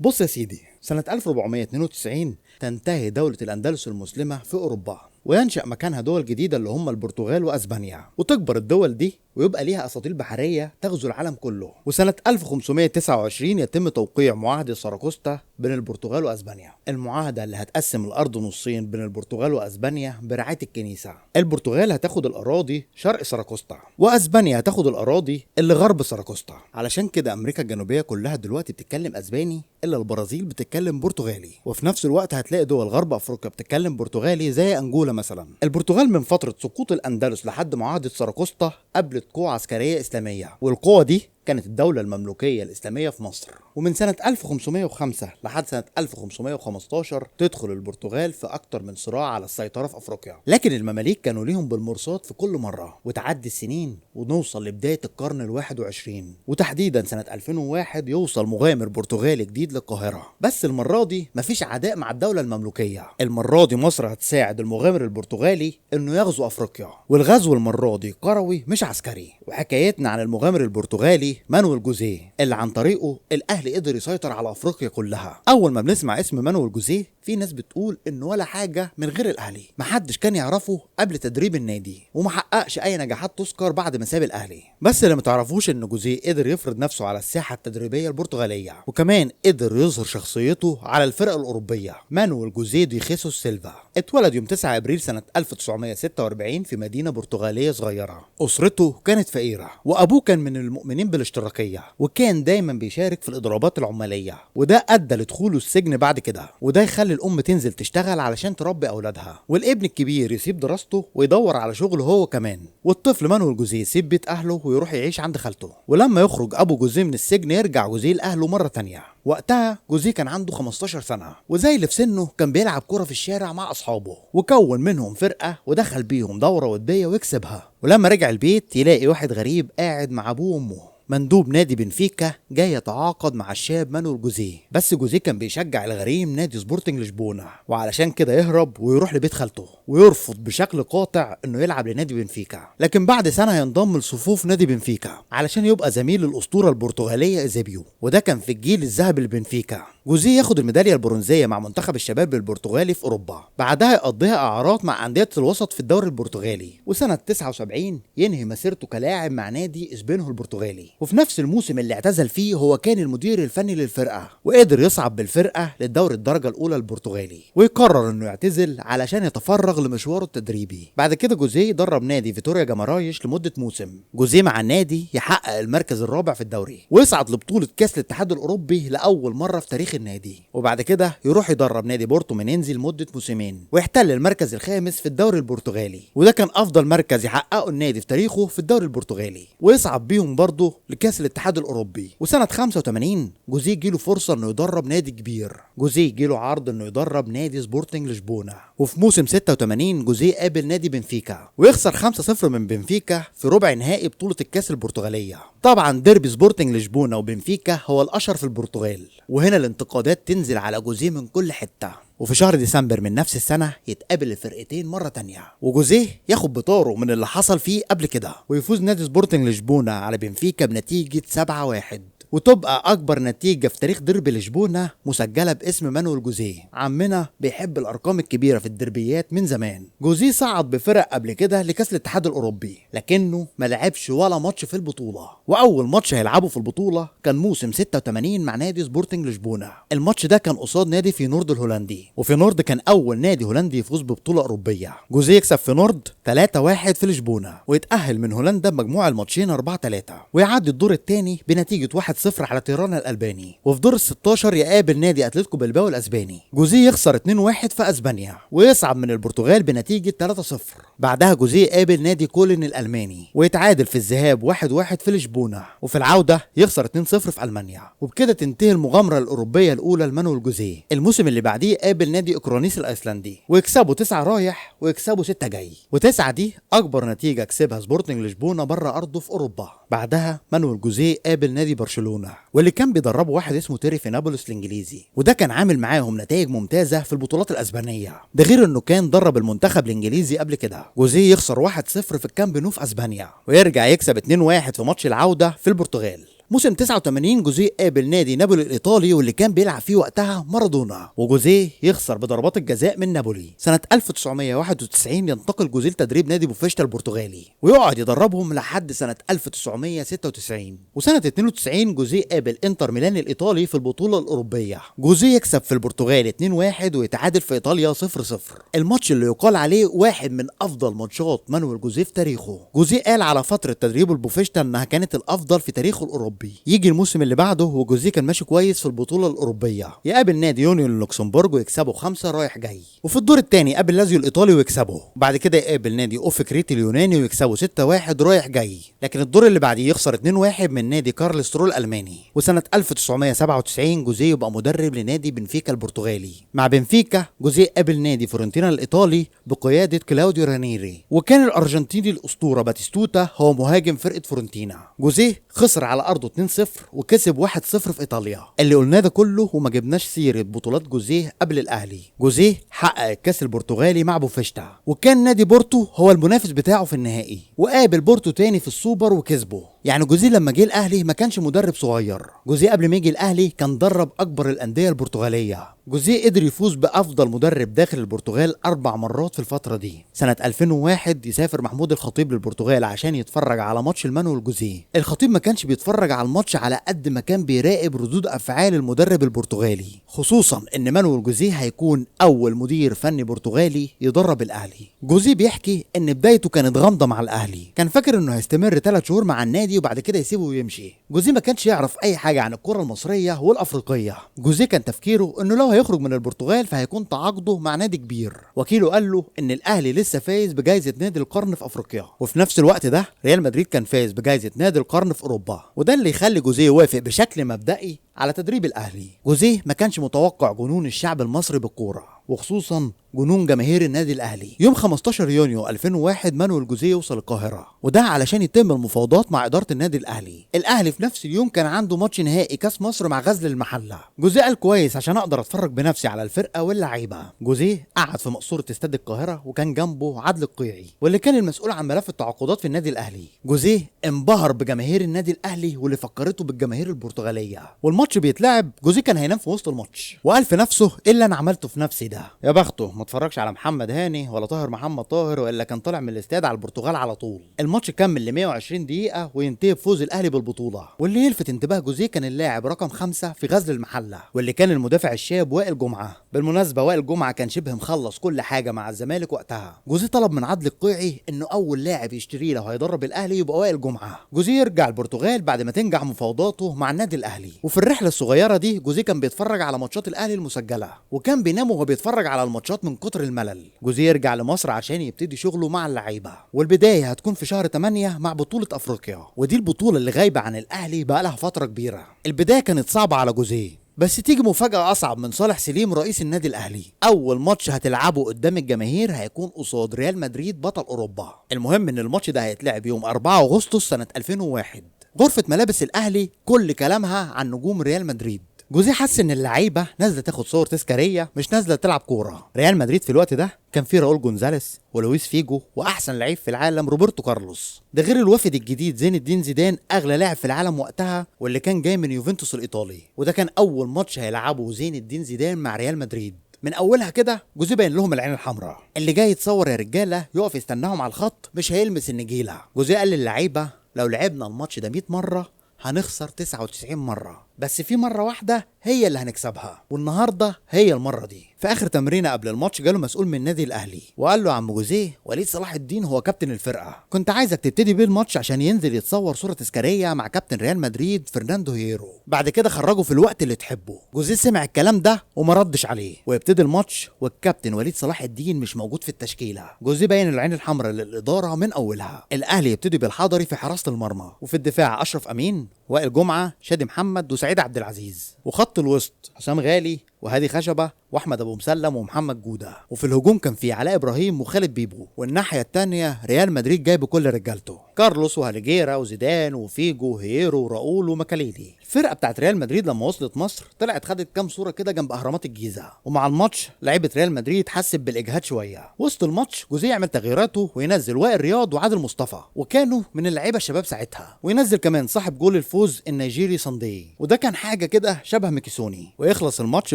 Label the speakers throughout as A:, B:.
A: بص يا سيدي، سنة 1492 تنتهي دولة الأندلس المسلمة في أوروبا، وينشأ مكانها دول جديدة اللي هم البرتغال وأسبانيا، وتكبر الدول دي ويبقى ليها أساطيل بحرية تغزو العالم كله. وسنة 1529 يتم توقيع معاهدة ساراكوستا بين البرتغال وأسبانيا، المعاهدة اللي هتقسم الأرض نصين بين البرتغال وأسبانيا برعاية الكنيسة. البرتغال هتاخد الأراضي شرق ساراكوستا، وأسبانيا هتاخد الأراضي اللي غرب ساراكوستا. علشان كده أمريكا الجنوبية كلها دلوقتي بتتكلم أسباني، إلا البرازيل بتتكلم برتغالي. وفي نفس الوقت هتلاقي دول غرب أفريقيا بتتكلم برتغالي زي أنجولا مثلا. البرتغال من فترة سقوط الأندلس لحد معاهدة ساراكوستا قابلت قوة عسكرية إسلامية، والقوة دي كانت الدولة المملوكية الإسلامية في مصر. ومن سنة 1505 لحد سنة 1515 تدخل البرتغال في أكتر من صراع على السيطرة في أفريقيا، لكن المماليك كانوا ليهم بالمرصاد في كل مرة. وتعدي السنين ونوصل لبداية القرن ال21، وتحديدا سنة 2001 يوصل مغامر برتغالي جديد للقاهرة. بس المرة دي مفيش عداء مع الدولة المملوكية، المرة دي مصر هتساعد المغامر البرتغالي إنه يغزو أفريقيا، والغزو المرة دي كروي مش عسكري. وحكايتنا عن المغامر البرتغالي مانويل جوزيه، اللي عن طريقه الاهلي قدر يسيطر على افريقيا كلها. اول ما بنسمع اسم مانويل جوزيه في ناس بتقول انه ولا حاجه من غير الاهلي، محدش كان يعرفه قبل تدريب النادي، ومحققش اي نجاحات تذكر بعد ما ساب الاهلي. بس اللي متعرفوش ان جوزيه قدر يفرض نفسه على الساحه التدريبيه البرتغاليه، وكمان قدر يظهر شخصيته على الفرق الاوروبيه. مانويل جوزيه دي خيسوس سيلفا اتولد يوم 9 ابريل سنه 1946 في مدينه برتغاليه صغيره. اسرته كانت فقيره، وابوه كان من المؤمنين بالاشتراكيه، وكان دايما بيشارك في الاضرابات العماليه، وده ادى لدخوله السجن بعد كده. وده يخلي الام تنزل تشتغل علشان تربي اولادها، والابن الكبير يسيب دراسته ويدور على شغل هو كمان. والطفل مانويل جوزيه يسيب بيت اهله ويروح يعيش عند خالته. ولما يخرج ابو جوزيه من السجن يرجع جوزيه لاهله مره تانية. وقتها جوزيه كان عنده 15 سنه، وزي اللي في سنه كان بيلعب كرة في الشارع مع اصحابه، وكون منهم فرقه ودخل بيهم دوره وديه ويكسبها. ولما رجع البيت يلاقي واحد غريب قاعد مع ابوه وامه. مندوب نادي بنفيكا جاي يتعاقد مع الشاب مانويل جوزيه، بس جوزيه كان بيشجع الغريم نادي سبورتنج لشبونه، وعلشان كده يهرب ويروح لبيت خالته، ويرفض بشكل قاطع انه يلعب لنادي بنفيكا. لكن بعد سنه ينضم لصفوف نادي بنفيكا علشان يبقى زميل الاسطوره البرتغاليه ايزابيو، وده كان في الجيل الذهبي لبنفيكا. جوزيه ياخد الميداليه البرونزيه مع منتخب الشباب البرتغالي في اوروبا، بعدها يقضيها اعارات مع انديه الوسط في الدوري البرتغالي. وسنه 79 ينهي مسيرته كلاعب مع نادي اسبينهو البرتغالي، وفي نفس الموسم اللي اعتزل فيه هو كان المدير الفني للفرقه، وقدر يصعد بالفرقه للدوري الدرجه الاولى البرتغالي. ويقرر انه يعتزل علشان يتفرغ لمشواره التدريبي. بعد كده جوزيه درب نادي فيتوريا جامارايش لمده موسم. جوزيه مع النادي يحقق المركز الرابع في الدوري، ويصعد لبطوله كاس الاتحاد الاوروبي لاول مره في تاريخ النادي. وبعد كده يروح يدرب نادي بورتو منينزي لمده موسمين، ويحتل المركز الخامس في الدوري البرتغالي، وده كان افضل مركز يحققه النادي في تاريخه في الدوري البرتغالي. ويصعد بيهم برضه لكاس الاتحاد الاوروبي. وسنه 85 جوزيه جيله فرصه انه يدرب نادي كبير. جوزيه جيله عرض انه يدرب نادي سبورتنج لشبونه، وفي موسم 86 جوزيه قابل نادي بنفيكا ويخسر 5-0 من بنفيكا في ربع نهائي بطوله الكاس البرتغاليه. طبعا ديربي سبورتنج لشبونه وبنفيكا هو الاشهر في البرتغال، وهنا الانتقادات تنزل على جوزيه من كل حته. وفي شهر ديسمبر من نفس السنة يتقابل الفرقتين مرة تانية، وجوزيه ياخد بطاره من اللي حصل فيه قبل كده، ويفوز نادي سبورتنج لشبونة على بنفيكا بنتيجة 7-1، وتبقى أكبر نتيجة في تاريخ ديربي لشبونة مسجلة باسم مانويل جوزيه. عمنا بيحب الأرقام الكبيرة في الدربيات من زمان. جوزيه صعد بفرق قبل كده لكأس الاتحاد الأوروبي، لكنه ما لعبش ولا ماتش في البطولة، وأول ماتش هيلعبه في البطولة كان موسم 86 مع نادي سبورتنج لشبونة. الماتش ده كان قصاد نادي فينورد الهولندي، وفينورد كان أول نادي هولندي يفوز ببطولة أوروبية. جوزيه يكسب فينورد 3-1 في لشبونة، ويتأهل من هولندا بمجموع الماتشين 4-3، ويعدي الدور الثاني بنتيجة 1-0 على تيرانا الألباني. وفي دور ال16 يقابل نادي أتلتيكو بلباو الأسباني. جوزيه يخسر 2-1 في أسبانيا، ويصعد من البرتغال بنتيجة 3-0. بعدها جوزيه يقابل نادي كولن الألماني، ويتعادل في الذهاب 1-1 في لشبونة، وفي العودة يخسر 2-0 في ألمانيا. وبكده تنتهي المغامرة الأوروبية الأولى لمانويل جوزيه. الموسم اللي بعديه قابل نادي أوكرانيس الأيسلندي، ويكسبوا 9 رايح ويكسبوا 6 جاي، و9 دي أكبر نتيجة كسبها سبورتنج لشبونة بره أرضه في أوروبا. بعدها مانويل جوزيه قابل نادي برشلونة، واللي كان بيدربه واحد اسمه تيري في نابولس الإنجليزي، وده كان عامل معاهم نتائج ممتازة في البطولات الأسبانية، ده غير إنه كان درب المنتخب الإنجليزي قبل كده. جوزيه يخسر 1-0 في الكامب نو في أسبانيا، ويرجع يكسب 2-1 في ماتش العودة في البرتغال. موسم 89 جوزيه قابل نادي نابولي الايطالي واللي كان بيلعب فيه وقتها مارادونا، وجوزيه يخسر بضربات الجزاء من نابولي. سنه 1991 ينتقل جوزيه لتدريب نادي بوفشتا البرتغالي ويقعد يدربهم لحد سنه 1996. وسنه 92 جوزيه قابل انتر ميلان الايطالي في البطوله الاوروبيه. جوزيه يكسب في البرتغال 2-1 ويتعادل في ايطاليا 0-0، الماتش اللي يقال عليه واحد من افضل ماتشات مانويل جوزيه في تاريخه. جوزيه قال على فتره تدريبه البوفشتا انها كانت الافضل في تاريخه الاوروبي. يجي الموسم اللي بعده وجوزيه كان ماشي كويس في البطوله الاوروبيه، يقابل نادي يونيون لوكسمبورج ويكسبه 5 رايح جاي، وفي الدور الثاني قابل لازيو الايطالي ويكسبه. بعد كده يقابل نادي اوفكريت اليوناني ويكسبه 6-1 رايح جاي، لكن الدور اللي بعديه يخسر 2-1 من نادي كارل سترول الالماني. وسنه 1997 جوزيه يبقى مدرب لنادي بنفيكا البرتغالي. مع بنفيكا جوزيه قابل نادي فورنتينا الايطالي بقياده كلاوديو رانيري، وكان الارجنتيني الاسطوره باتيستوتا هو مهاجم فرقه فورنتينا. جوزيه خسر على ارضه 2-0 وكسب 1-0 في ايطاليا. اللي قلناه ده كله وما جبناش سيره بطولات جوزيه قبل الاهلي. جوزيه حقق الكاس البرتغالي مع بوفشتا، وكان نادي بورتو هو المنافس بتاعه في النهائي، وقابل بورتو تاني في السوبر وكسبه. يعني جوزيه لما جه الاهلي ما كانش مدرب صغير، جوزيه قبل ما يجي الاهلي كان درب اكبر الانديه البرتغاليه. جوزيه قدر يفوز بافضل مدرب داخل البرتغال 4 مرات في الفتره دي. سنه 2001 يسافر محمود الخطيب للبرتغال عشان يتفرج على ماتش المانويل جوزيه. الخطيب ما كانش بيتفرج على الماتش على قد ما كان بيراقب ردود افعال المدرب البرتغالي، خصوصا ان مانويل جوزيه هيكون اول مدير فني برتغالي يدرب الاهلي. جوزيه بيحكي ان بدايته كانت غامضه مع الاهلي، كان فاكر انه هيستمر 3 شهور مع النادي وبعد كده يسيبه ويمشي. جوزيه ما كانش يعرف اي حاجه عن الكره المصريه والافريقيه. جوزيه كان تفكيره انه لو هيخرج من البرتغال فهيكون تعاقده مع نادي كبير. وكيله قال له ان الاهلي لسه فايز بجائزه نادي القرن في افريقيا، وفي نفس الوقت ده ريال مدريد كان فايز بجائزه نادي القرن في اوروبا، وده اللي يخلي جوزيه يوافق بشكل مبدئي على تدريب الاهلي. جوزيه ما كانش متوقع جنون الشعب المصري بالكوره، وخصوصا جنون جماهير النادي الاهلي. يوم 15 يونيو 2001 مانويل جوزيه يوصل القاهره، وده علشان يتم المفاوضات مع اداره النادي الاهلي. الاهلي في نفس اليوم كان عنده ماتش نهائي كاس مصر مع غزل المحله. جوزيه قال كويس عشان اقدر اتفرج بنفسي على الفرقه واللعيبه. جوزيه قعد في مقصوره استاد القاهره وكان جنبه عادل القيعي واللي كان المسؤول عن ملف التعاقدات في النادي الاهلي. جوزيه انبهر بجماهير النادي الاهلي واللي فكرته بالجماهير البرتغاليه، والماتش بيتلعب جوزيه كان هينام في وسط الماتش، وقال في نفسه ايه اللي انا عملته في نفسي ده؟ يا بخته ما اتفرجش على محمد هاني ولا طاهر محمد طاهر، والا كان طالع من الاستاد على البرتغال على طول. الماتش كمل ل 120 دقيقه وينتهي بفوز الاهلي بالبطوله. واللي يلفت انتباه جوزيه كان اللاعب رقم 5 في غزل المحله، واللي كان المدافع الشاب وائل جمعه. بالمناسبه وائل جمعه كان شبه مخلص كل حاجه مع الزمالك وقتها. جوزيه طلب من عادل القيعي انه اول لاعب يشتريه لو هيدرب الاهلي يبقى وائل جمعه. جوزيه يرجع البرتغال بعد ما تنجح مفاوضاته مع النادي الاهلي، وفي الرحله الصغيره دي جوزيه كان بيتفرج على ماتشات الاهلي المسجله، وكان بينام وهو بيتفرج على الماتشات من كتر الملل. جوزيه يرجع لمصر عشان يبتدي شغله مع اللعيبه، والبدايه هتكون في شهر 8 مع بطوله افريقيا، ودي البطوله اللي غايبه عن الاهلي بقالها فتره كبيره. البدايه كانت صعبه على جوزيه، بس تيجي مفاجأة أصعب من صالح سليم رئيس النادي الأهلي. أول ماتش هتلعبه قدام الجماهير هيكون قصاد ريال مدريد بطل أوروبا. المهم إن الماتش ده هيتلعب يوم 4 أغسطس سنة 2001. غرفة ملابس الأهلي كل كلامها عن نجوم ريال مدريد. جوزيه حس ان اللعيبه نازله تاخد صور تذكاريه مش نازله تلعب كوره. ريال مدريد في الوقت ده كان فيه راؤول جونزاليس ولويس فيجو واحسن لعيب في العالم روبرتو كارلوس، ده غير الوافد الجديد زين الدين زيدان اغلى لاعب في العالم وقتها واللي كان جاي من يوفنتوس الايطالي. وده كان اول ماتش هيلعبه زين الدين زيدان مع ريال مدريد. من اولها كده جوزيه باين لهم العين الحمراء، اللي جاي يتصور يا رجاله يقف يستناهم على الخط مش هيلمس النجيله. جوزيه قال للعيبه لو لعبنا الماتش ده 100 مره هنخسر 99 مرة، بس في مرة واحدة هي اللي هنكسبها، والنهاردة هي المرة دي. في آخر تمرينة قبل الماتش جاله مسؤول من النادي الأهلي وقال له يا عم جوزيه وليد صلاح الدين هو كابتن الفرقة، كنت عايزك تبتدي بيه الماتش عشان ينزل يتصور صورة تذكارية مع كابتن ريال مدريد فرناندو هيرو، بعد كده خرجه في الوقت اللي تحبه. جوزيه سمع الكلام ده وما ردش عليه، ويبتدي الماتش والكابتن وليد صلاح الدين مش موجود في التشكيلة. جوزيه باين العين الحمراء للإدارة من أولها. الأهلي يبتدي بالحضري في حراسة المرمى، وفي الدفاع أشرف أمين، وائل جمعة، شادي محمد، وسعيد عبد العزيز، وخط الوسط حسام غالي وهادي خشبة واحمد ابو مسلم ومحمد جوده، وفي الهجوم كان في علاء ابراهيم وخالد بيبو، والناحيه الثانيه ريال مدريد جاي بكل رجالته، كارلوس وهاليجيرا وزيدان وفيجو وهيرو وراؤول ومكاليلي. الفرقه بتاعت ريال مدريد لما وصلت مصر طلعت خدت كام صوره كده جنب اهرامات الجيزه، ومع الماتش لعيبه ريال مدريد حست بالاجهاد شويه. وسط الماتش جوزيه يعمل تغييراته وينزل وائل رياض وعادل مصطفى، وكانوا من اللعيبه الشباب ساعتها، وينزل كمان صاحب جول الفوز النيجيري ساندي، وده كان حاجه كده شبه ميكيسوني. ويخلص الماتش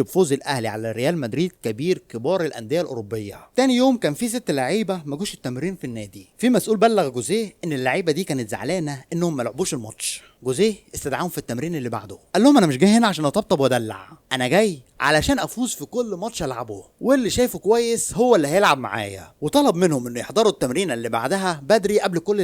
A: بفوز الاهلي على ريال مدريد كبير كبار الانديه الاوروبيه. تاني يوم كان في 6 لعيبه ما جوش التمرين في النادي. في مسؤول بلغ جوزيه ان اللعيبه دي كانت زعلانه انهم ما لعبوش الماتش. جوزيه استدعاهم في التمرين اللي بعده، قال لهم انا مش جاي هنا عشان اطبطب وادلع، انا جاي علشان افوز في كل ماتش العبه، واللي شايفه كويس هو اللي هيلعب معايا. وطلب منهم انه يحضروا التمرين اللي بعدها بدري قبل كل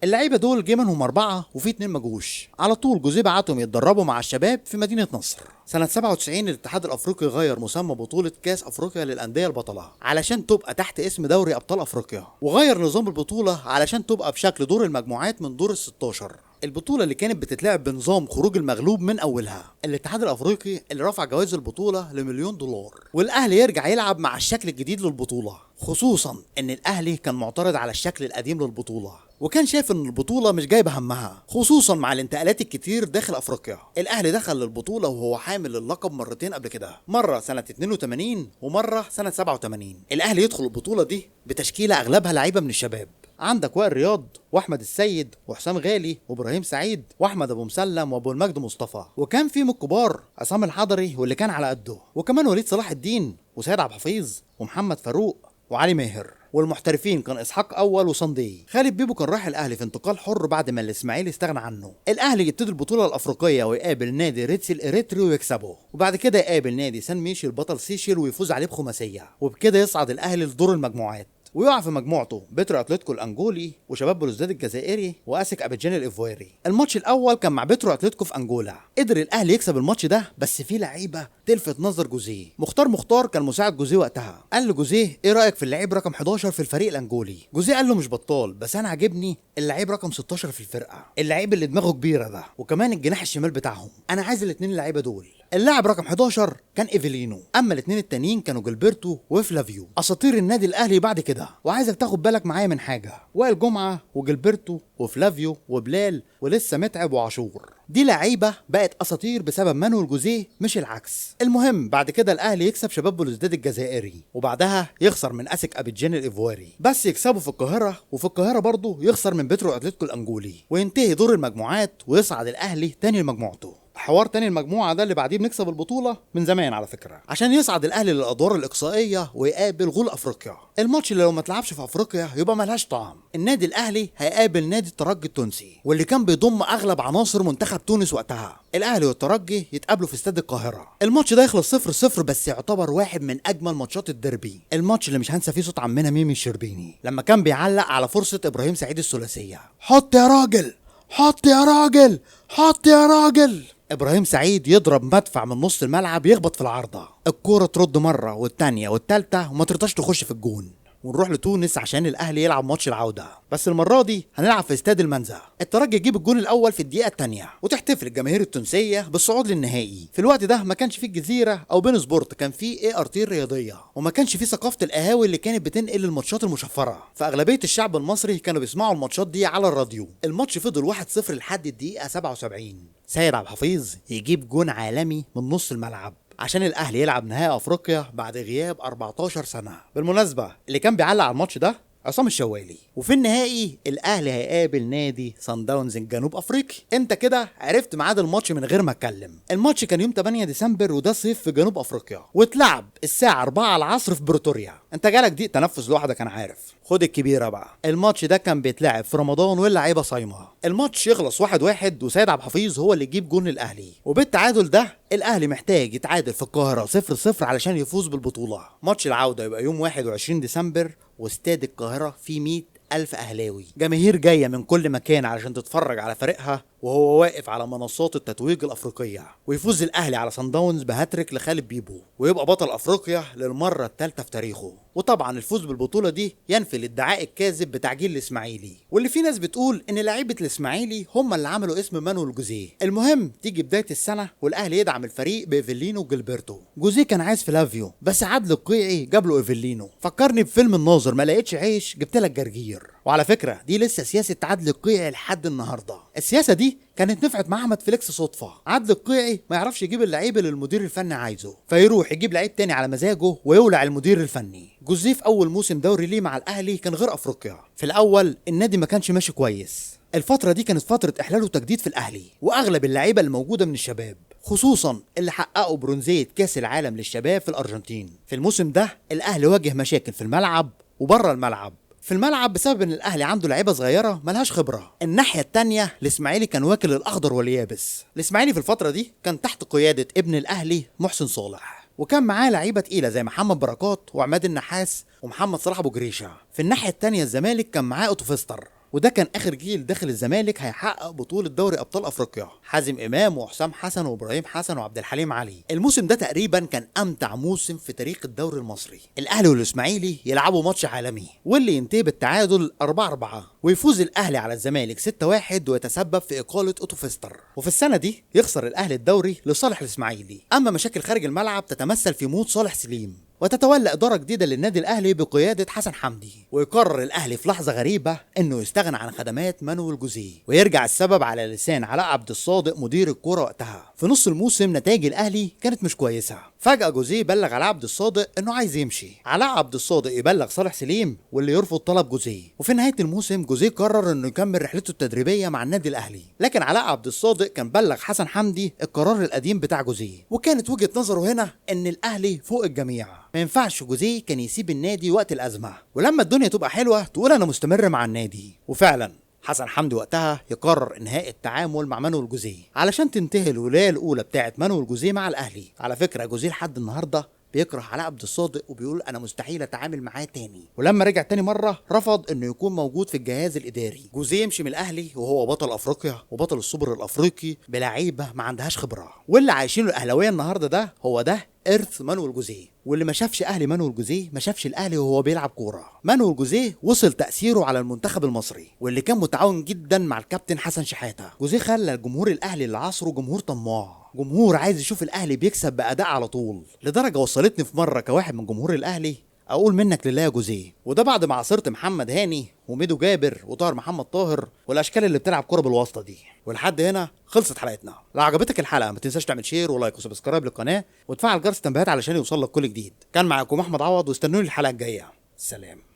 A: اللعيبه دول جه منهم 4 وفي 2 ما جوش. على طول جوزيه بعتهم يتدربوا مع الشباب في مدينه نصر. سنه 97 الاتحاد الافريقي غير مسمى بطوله كاس افريقيا للانديه البطله علشان تبقى تحت اسم دوري ابطال افريقيا، وغير نظام البطوله علشان تبقى بشكل دور المجموعات من دور ال16. البطولة اللي كانت بتتلعب بنظام خروج المغلوب من أولها. الاتحاد الأفريقي اللي رفع جوائز البطولة ل1,000,000 دولار، والأهلي يرجع يلعب مع الشكل الجديد للبطولة، خصوصا إن الأهلي كان معترض على الشكل القديم للبطولة، وكان شايف إن البطولة مش جايبة همها، خصوصا مع الانتقالات الكتير داخل أفريقيا. الأهلي دخل للبطولة وهو حامل اللقب مرتين قبل كده، مرة سنة 82 ومرة سنة 87. الأهلي يدخل البطولة دي بتشكيلة أغلبها لعيبة من الشباب. عندك وائل رياض واحمد السيد وحسام غالي وابراهيم سعيد واحمد ابو مسلم وابو المجد مصطفى، وكان في من الكبار عصام الحضري واللي كان على قده، وكمان وليد صلاح الدين وسيد عبد الحفيظ ومحمد فاروق وعلي ماهر. والمحترفين كان اسحاق اول وصندي. خالد بيبو كان راح الاهلي في انتقال حر بعد ما الاسماعيلي استغنى عنه. الاهلي يبتدي البطوله الافريقيه ويقابل نادي ريتسي الاريتري ويكسبه، وبعد كده يقابل نادي سان ميشيل بطل سيشيل ويفوز عليه بخماسيه، وبكده يصعد الاهلي لدور المجموعات، ويقع في مجموعته بترو اتلتيكو الانجولي وشباب بلوزداد الجزائري واسك ابيجان الايفواري. الماتش الاول كان مع بترو اتلتيكو في انجولا. قدر الاهلي يكسب الماتش ده، بس في لعيبه تلفت نظر جوزيه. مختار كان مساعد جوزيه وقتها. قال لجوزيه ايه رايك في اللعيب رقم 11 في الفريق الانجولي؟ جوزيه قال له مش بطال، بس انا عاجبني اللعيب رقم 16 في الفرقه، اللعيب اللي دماغه كبيره ده، وكمان الجناح الشمال بتاعهم، انا عايز الاثنين اللعيبه دول. اللاعب رقم 11 كان ايفيلينو، اما الاثنين التانيين كانوا جilberto وفلافيو، اساطير النادي الاهلي بعد كده. وعايزك تاخد بالك معايا من حاجه، وائل جمعه وجilberto وفلافيو وبلال ولسه متعب وعاشور، دي لعيبه بقت اساطير بسبب مانويل جوزيه مش العكس. المهم بعد كده الاهلي يكسب شباب بلوزداد الجزائري، وبعدها يخسر من اسك ابيجان الايفواري، بس يكسبوا في القاهره، وفي القاهره برضه يخسر من بترو اتلتيكو الانجولي، وينتهي دور المجموعات ويصعد الاهلي تاني لمجموعته. حوار تاني المجموعه ده اللي بعديه بنكسب البطوله من زمان على فكره، عشان يصعد الاهلي للادوار الاقصائيه ويقابل غول افريقيا. الماتش اللي لو ما اتلعبش في افريقيا يبقى ملهاش طعم. النادي الاهلي هيقابل نادي الترجي التونسي، واللي كان بيضم اغلب عناصر منتخب تونس وقتها. الاهلي والترجي يتقابلوا في استاد القاهره. الماتش ده يخلص 0-0، بس يعتبر واحد من اجمل ماتشات الديربي. الماتش اللي مش هنسى فيه صوت عمنا ميمي الشربيني لما كان بيعلق على فرصه ابراهيم سعيد الثلاثيه، حط يا راجل، حط يا راجل، حط يا راجل. ابراهيم سعيد يضرب مدفع من نص الملعب يخبط في العارضه، الكوره ترد مره والتانيه والتالته وما ترضاش تخش في الجون. ونروح لتونس عشان الاهلي يلعب ماتش العوده، بس المره دي هنلعب في استاد المنزه. الترجي يجيب الجون الاول في الدقيقه الثانيه، وتحتفل الجماهير التونسيه بالصعود للنهائي. في الوقت ده ما كانش فيه الجزيره او بين سبورت، كان فيه ART الرياضيه، وما كانش فيه ثقافه القهاوي اللي كانت بتنقل الماتشات المشفره، فاغلبيه الشعب المصري كانوا بيسمعوا الماتشات دي على الراديو. الماتش فضل 1-0 لحد الدقيقه 77. سيد عبد الحفيظ يجيب جون عالمي من نص الملعب عشان الاهلي يلعب نهائي افريقيا بعد غياب 14 سنه. بالمناسبه اللي كان بيعلق على الماتش ده عصام الشوالي. وفي النهائي الاهلي هيقابل نادي صن داونز الجنوب افريقي. انت كده عرفت ميعاد الماتش من غير ما اتكلم. الماتش كان يوم 8 ديسمبر وده صيف في جنوب افريقيا، واتلعب الساعه 4 العصر في بريتوريا. انت جالك دي تنفس لوحدك انا عارف. خد الكبيره بقى، الماتش ده كان بيتلعب في رمضان واللعيبه صايمه. الماتش يخلص 1-1 وسيد عبد الحفيظ هو اللي يجيب جون للاهلي، وبالتعادل ده الاهلي محتاج يتعادل في القاهره 0-0 علشان يفوز بالبطوله. ماتش العوده يبقى يوم 21 ديسمبر واستاد القاهره فيه 100,000 أهلاوي، جماهير جاية من كل مكان علشان تتفرج على فريقها وهو واقف على منصات التتويج الافريقيه، ويفوز الاهلي على صن داونز بهاتريك لخالد بيبو، ويبقى بطل افريقيا للمره الثالثه في تاريخه. وطبعا الفوز بالبطوله دي ينفي الادعاء الكاذب بتاع جيل الاسماعيلي، واللي في ناس بتقول ان لعيبه الاسماعيلي هم اللي عملوا اسم مانويل جوزيه. المهم تيجي بدايه السنه والاهلي يدعم الفريق بايفيلينو وجilberto. جوزيه كان عايز فلافيو بس عادل القيعي جاب له ايفيلينو. فكرني بفيلم الناظر، ما لقيتش عيش جبت لك جرجير. وعلى فكره دي لسه سياسه عادل القيعي لحد النهارده. السياسه دي كانت نفعت مع احمد فيليكس صدفه. عادل القيعي ما يعرفش يجيب اللعيب اللي المدير الفني عايزه، فيروح يجيب لعيب تاني على مزاجه ويولع المدير الفني. جوزيه في اول موسم دوري ليه مع الاهلي كان غير افريقيا. في الاول النادي ما كانش ماشي كويس. الفتره دي كانت فتره احلال وتجديد في الاهلي، واغلب اللعيبه الموجوده من الشباب، خصوصا اللي حققوا برونزيه كاس العالم للشباب في الارجنتين. في الموسم ده الاهلي واجه مشاكل في الملعب وبره الملعب. في الملعب بسبب ان الاهلي عنده لعيبه صغيره ملهاش خبره. الناحيه التانيه الاسماعيلي كان واكل الاخضر واليابس. الاسماعيلي في الفتره دي كان تحت قياده ابن الاهلي محسن صالح، وكان معاه لعيبه تقيله زي محمد بركات وعماد النحاس ومحمد صلاح ابو جريشه. في الناحيه التانيه الزمالك كان معاه اوتو فيستر، وده كان اخر جيل داخل الزمالك هيحقق بطوله دوري ابطال افريقيا. حازم امام وحسام حسن وابراهيم حسن وعبد الحليم علي. الموسم ده تقريبا كان امتع موسم في تاريخ الدوري المصري. الاهلي والاسماعيلي يلعبوا ماتش عالمي واللي ينتهي بالتعادل 4-4، ويفوز الاهلي على الزمالك 6-1 ويتسبب في اقاله اوتو فيستر. وفي السنه دي يخسر الاهلي الدوري لصالح الاسماعيلي. اما مشاكل خارج الملعب تتمثل في موت صالح سليم، وتتولى إدارة جديدة للنادي الأهلي بقيادة حسن حمدي. ويقرر الأهلي في لحظة غريبة إنه يستغنى عن خدمات مانويل جوزيه، ويرجع السبب على لسان علاء عبد الصادق مدير الكرة وقتها. في نص الموسم نتائج الأهلي كانت مش كويسة. فجأة جوزيه بلغ علاء عبد الصادق إنه عايز يمشي. علاء عبد الصادق يبلغ صالح سليم واللي يرفض طلب جوزيه. وفي نهاية الموسم جوزيه قرر إنه يكمل رحلته التدريبية مع النادي الأهلي، لكن علاء عبد الصادق كان بلغ حسن حمدي القرار القديم بتاع جوزيه. وكانت وجهة نظره هنا إن الأهلي فوق الجميع، ما ينفعش جوزيه كان يسيب النادي وقت الأزمة، ولما الدنيا تبقى حلوة تقول أنا مستمر مع النادي. وفعلا حسن حمدي وقتها يقرر انهاء التعامل مع مانويل جوزيه علشان تنتهي الولايه الاولى بتاعه مانويل جوزيه مع الاهلي. على فكره جوزيه لحد النهارده بيكره علاء عبد الصادق وبيقول انا مستحيل اتعامل معاه تاني. ولما رجع تاني مره رفض انه يكون موجود في الجهاز الاداري. جوزيه يمشي من الاهلي وهو بطل افريقيا وبطل السوبر الافريقي بلعيبه ما عندهاش خبره، واللي عايشينه الاهلاويه النهارده ده ارث مانويل جوزيه. واللي ما شافش اهلي مانويل جوزيه ما شافش الاهلي وهو بيلعب كوره. مانويل جوزيه وصل تاثيره على المنتخب المصري، واللي كان متعاون جدا مع الكابتن حسن شحاته. جوزيه خلى الجمهور الاهلي اللي عصره جمهور طماع، جمهور عايز يشوف الاهلي بيكسب باداء على طول، لدرجه وصلتني في مره كواحد من جمهور الاهلي اقول منك لله يا جوزيه. وده بعد ما عاصرت محمد هاني وميدو جابر وطاهر محمد طاهر والاشكال اللي بتلعب كوره بالواسطه دي. ولحد هنا خلصت حلقتنا. لو عجبتك الحلقه ما تنساش تعمل شير ولايك وسبسكرايب للقناه وتفعل جرس التنبيهات علشان يوصلك كل جديد. كان معاكم احمد عوض، واستنوني الحلقه الجايه. سلام.